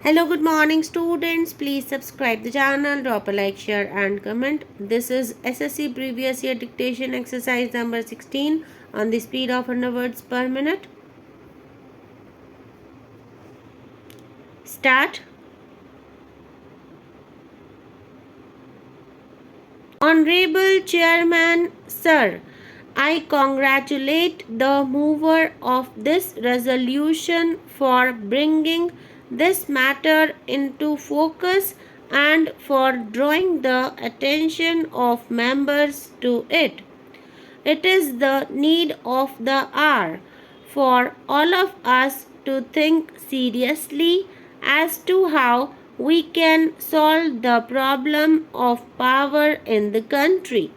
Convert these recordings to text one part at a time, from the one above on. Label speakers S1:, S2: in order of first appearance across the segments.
S1: Hello, good morning students. Please subscribe the channel, drop a like, share and comment. This is SSC previous year dictation exercise number 16 on the speed of 100 words per minute. Start. Honorable Chairman, Sir, I congratulate the mover of this resolution for bringing this matter into focus and for drawing the attention of members to it. It is the need of the hour for all of us to think seriously as to how we can solve the problem of power in the country.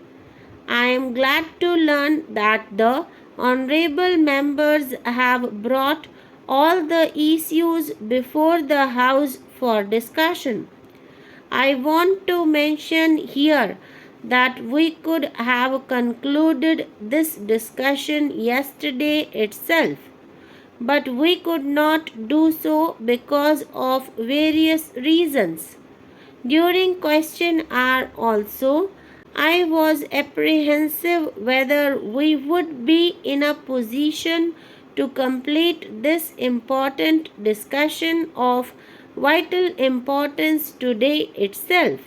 S1: I am glad to learn that the honorable members have brought all the issues before the House for discussion. I want to mention here that we could have concluded this discussion yesterday itself, but we could not do so because of various reasons. During question hour also, I was apprehensive whether we would be in a position to complete this important discussion of vital importance today itself.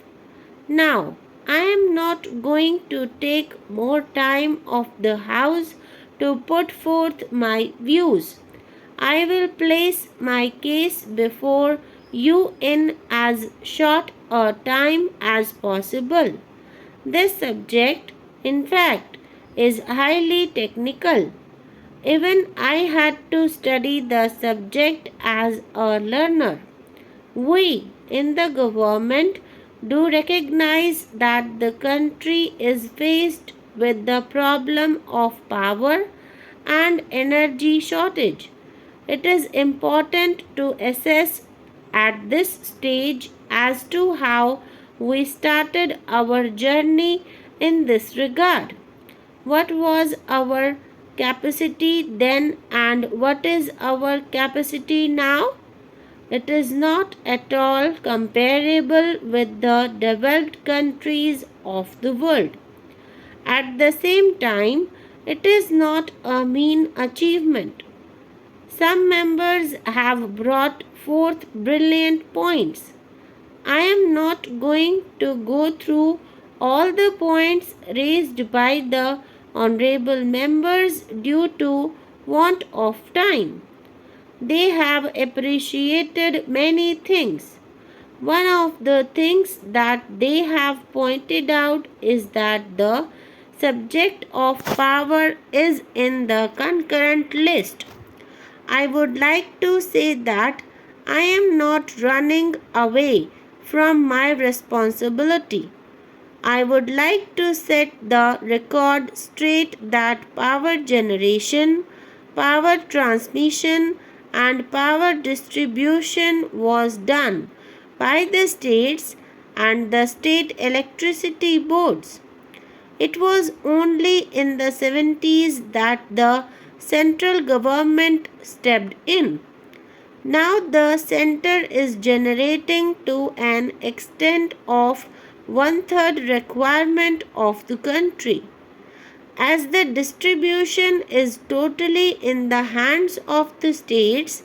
S1: Now, I am not going to take more time of the House to put forth my views. I will place my case before you in as short a time as possible. This subject, in fact, is highly technical. Even I had to study the subject as a learner. We in the government do recognize that the country is faced with the problem of power and energy shortage. It is important to assess at this stage as to how we started our journey in this regard. What was our capacity then and what is our capacity now? It is not at all comparable with the developed countries of the world. At the same time, it is not a mean achievement. Some members have brought forth brilliant points. I am not going to go through all the points raised by the honorable members due to want of time. They have appreciated many things. One of the things that they have pointed out is that the subject of power is in the concurrent list. I would like to say that I am not running away from my responsibility. I would like to set the record straight that power generation, power transmission, and power distribution was done by the states and the state electricity boards. It was only in the 70s that the central government stepped in. Now the center is generating to an extent of one-third requirement of the country. As the distribution is totally in the hands of the states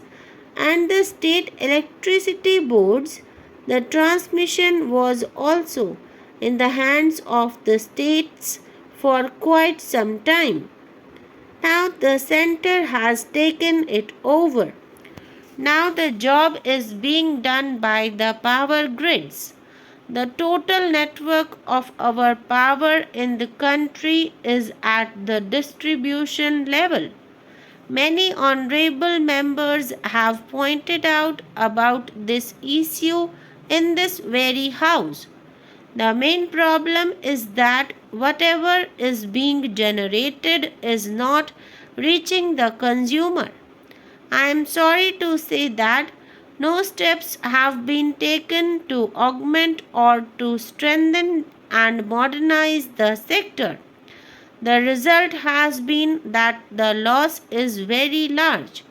S1: and the state electricity boards, the transmission was also in the hands of the states for quite some time. Now the center has taken it over. Now the job is being done by the power grids. The total network of our power in the country is at the distribution level. Many honorable members have pointed out about this issue in this very house. The main problem is that whatever is being generated is not reaching the consumer. I am sorry to say that no steps have been taken to augment or to strengthen and modernize the sector. The result has been that the loss is very large.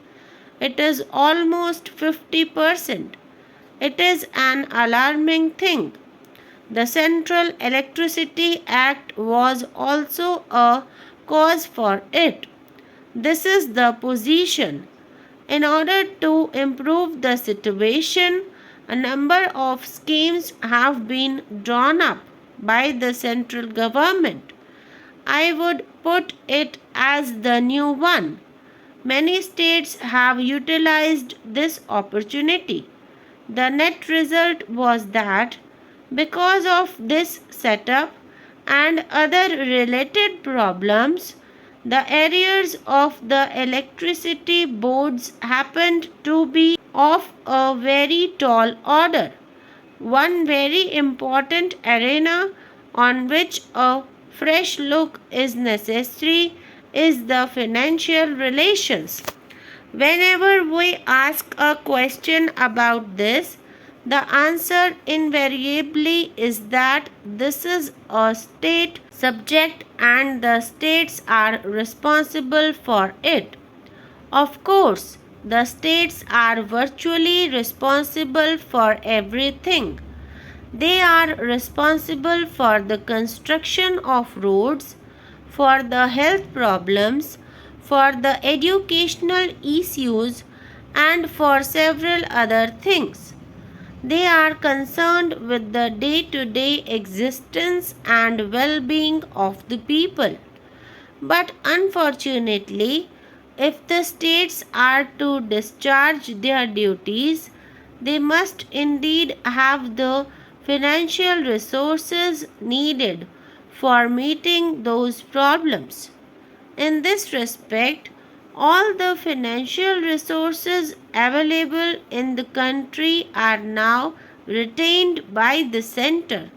S1: It is almost 50%. It is an alarming thing. The Central Electricity Act was also a cause for it. This is the position. In order to improve the situation, a number of schemes have been drawn up by the central government. I would put it as the new one. Many states have utilized this opportunity. The net result was that because of this setup and other related problems, the arrears of the electricity boards happened to be of a very tall order. One very important arena on which a fresh look is necessary is the financial relations. Whenever we ask a question about this, the answer invariably is that this is a state subject and the states are responsible for it. Of course, the states are virtually responsible for everything. They are responsible for the construction of roads, for the health problems, for the educational issues, and for several other things. They are concerned with the day to day existence and well being of the people. But unfortunately, if the states are to discharge their duties, they must indeed have the financial resources needed for meeting those problems. In this respect, all the financial resources available in the country are now retained by the center.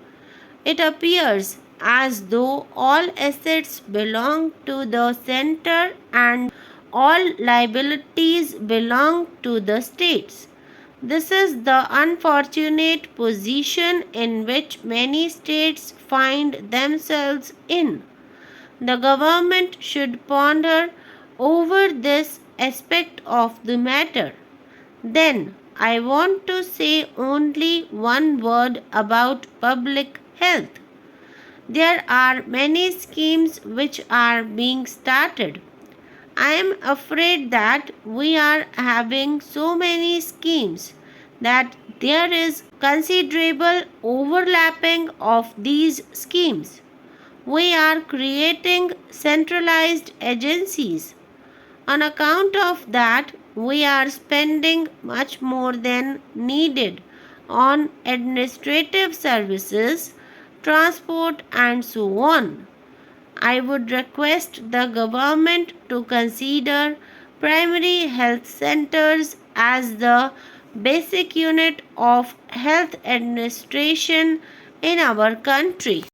S1: It appears as though all assets belong to the center and all liabilities belong to the states. This is the unfortunate position in which many states find themselves in. The government should ponder over this aspect of the matter. Then, I want to say only one word about public health. There are many schemes which are being started. I am afraid that we are having so many schemes that there is considerable overlapping of these schemes. We are creating centralized agencies. On account of that, we are spending much more than needed on administrative services, transport, and so on. I would request the government to consider primary health centers as the basic unit of health administration in our country.